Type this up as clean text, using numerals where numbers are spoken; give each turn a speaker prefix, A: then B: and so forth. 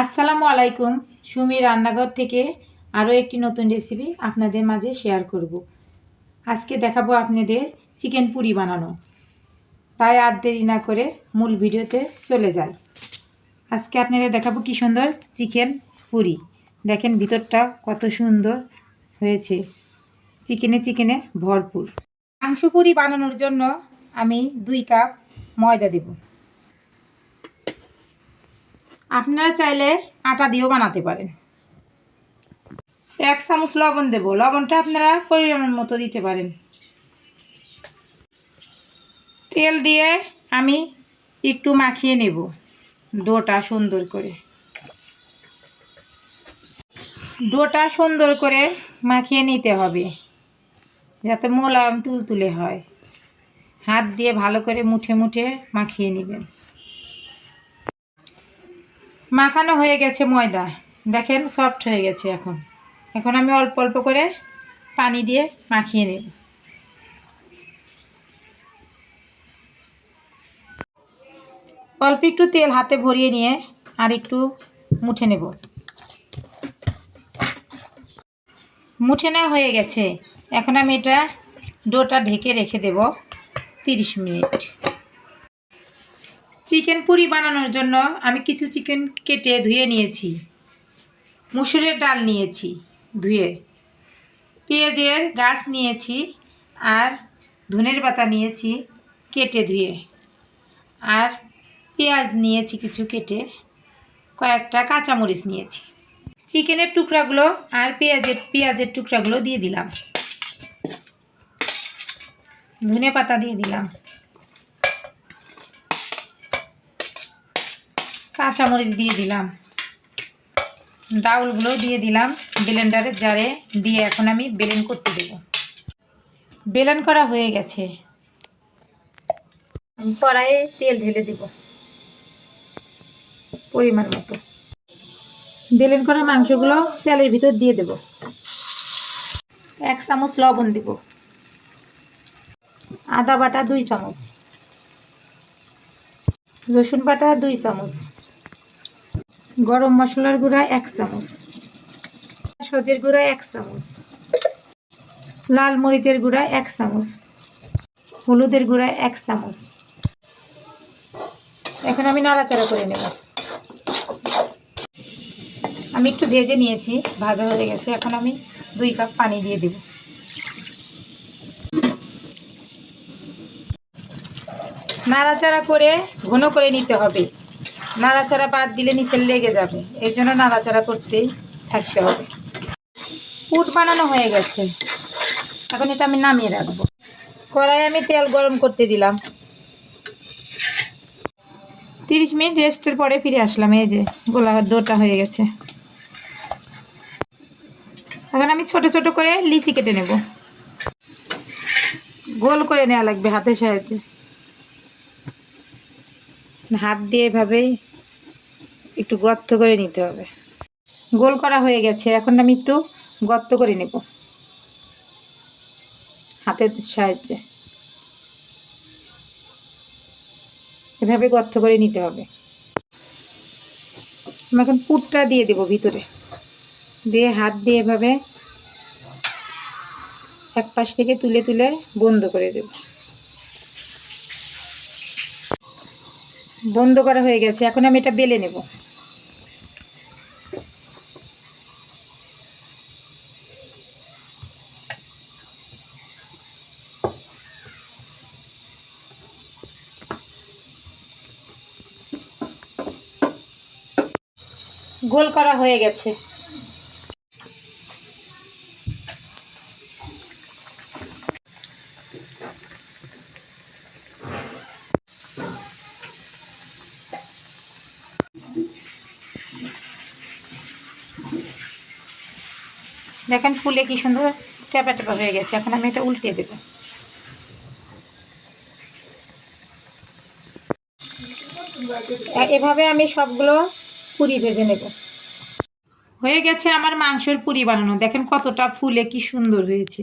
A: আসসালামু আলাইকুম। সুমি রান্নাঘর থেকে আরও একটি নতুন রেসিপি আপনাদের মাঝে শেয়ার করব। আজকে দেখাবো আপনাদের চিকেন পুরি বানানো। তাই আর দেরি না করে মূল ভিডিওতে চলে যাই। আজকে আপনাদের দেখাবো কি সুন্দর চিকেন পুরি। দেখেন ভিতরটা কত সুন্দর হয়েছে, চিকেনে ভরপুর। মাংস পুরি বানানোর জন্য আমি 2 কাপ ময়দা দেব। আপনারা চাইলে আটা দিয়েও বানাতে পারেন। 1 চামচ লবণ দেব। লবণটা আপনারা পরিমাণ মতো দিতে পারেন। তেল দিয়ে আমি একটু মাখিয়ে নেব ডোটা সুন্দর করে। ডোটা সুন্দর করে মাখিয়ে নিতে হবে যাতে মোলায়েম তুলতুলে হয়। হাত দিয়ে ভালো করে মুঠে মুঠে মাখিয়ে নেবেন। মাখানো হয়ে গেছে ময়দা, দেখেন সফট হয়ে গেছে। এখন আমি অল্প অল্প করে পানি দিয়ে মাখিয়ে নেব। অল্প একটু তেল হাতে ভরিয়ে নিয়ে আর একটু মুঠে নেব। মুঠে নেওয়া হয়ে গেছে। এখন আমি এটা ডোটা ঢেকে রেখে দেব 30 মিনিট। চিকেন পুরি বানানোর জন্য আমি কিছু চিকেন কেটে ধুয়ে নিয়েছি। মসুরের ডাল নিয়েছি ধুয়ে, পেঁয়াজের গাছ নিয়েছি আর ধনের পাতা নিয়েছি কেটে ধুয়ে, আর পেঁয়াজ নিয়েছি কিছু কেটে, কয়েকটা কাঁচামরিচ নিয়েছি। চিকেনের টুকরাগুলো আর পেঁয়াজের টুকরাগুলো দিয়ে দিলাম। ধনে পাতা দিয়ে দিলাম, কাঁচামরিচ দিয়ে দিলাম, ডাউলগুলো দিয়ে দিলাম ব্লেন্ডারের জারে দিয়ে। এখন আমি ব্লেন্ড করতে দেব। ব্লেন্ড করা হয়ে গেছে। কড়াইয়ে তেল ঢেলে দেব পরিমাণ মতো। ব্লেন্ড করা মাংসগুলো তেলের ভিতর দিয়ে দেব। 1 চামচ লবণ দেব, আদা বাটা 2 চামচ, রসুন বাটা 2 চামচ, গরম মশলার গুঁড়া 1 চামচ, সজের গুঁড়া 1 চামচ, লাল মরিচের গুঁড়া 1 চামচ, হলুদের গুঁড়া 1 চামচ। এখন আমি নাড়াচাড়া করে নেব। আমি একটু ভেজে নিয়েছি, ভাজা হয়ে গেছে। এখন আমি 2 কাপ পানি দিয়ে দেব। নাড়াচাড়া করে ঘন করে নিতে হবে। নাড়াচাড়া বাদ দিলে নিচে লেগে যাবে, এই জন্য নাড়াচাড়া করতেই থাকতে হবে। পুর বানানো হয়ে গেছে। এখন এটা আমি নামিয়ে রাখবো। কড়াইয়ে আমি তেল গরম করতে দিলাম। 30 মিনিট রেস্টের পরে ফিরে আসলাম। এই যে গোলা ডোটা হয়ে গেছে। এখন আমি ছোট ছোট করে লিচি কেটে নেব। গোল করে নেওয়া লাগবে হাতের সাহায্যে। হাত দিয়ে এভাবেই একটু গর্ত করে নিতে হবে। গোল করা হয়ে গেছে। এখন আমি একটু গর্ত করে নেব হাতের সাহায্যে। এভাবে গর্ত করে নিতে হবে। আমি এখন পুরটা দিয়ে দেব ভিতরে, দিয়ে হাত দিয়ে এভাবে এক পাশ থেকে তুলে তুলে বন্ধ করে দেব। বন্ধ করা হয়ে গেছে। এখন আমি এটা বেলে নেব। গোল করা হয়ে গেছে। দেখেন ফুলে কি সুন্দর টেপা টেপা হয়ে গেছে। এখন আমি এটা উল্টে দেব। এভাবে আমি সবগুলো পুরি ভেজে নেব। হয়ে গেছে আমার মাংসের পুরি বানানো। দেখেন কতটা ফুলে কি সুন্দর হয়েছে।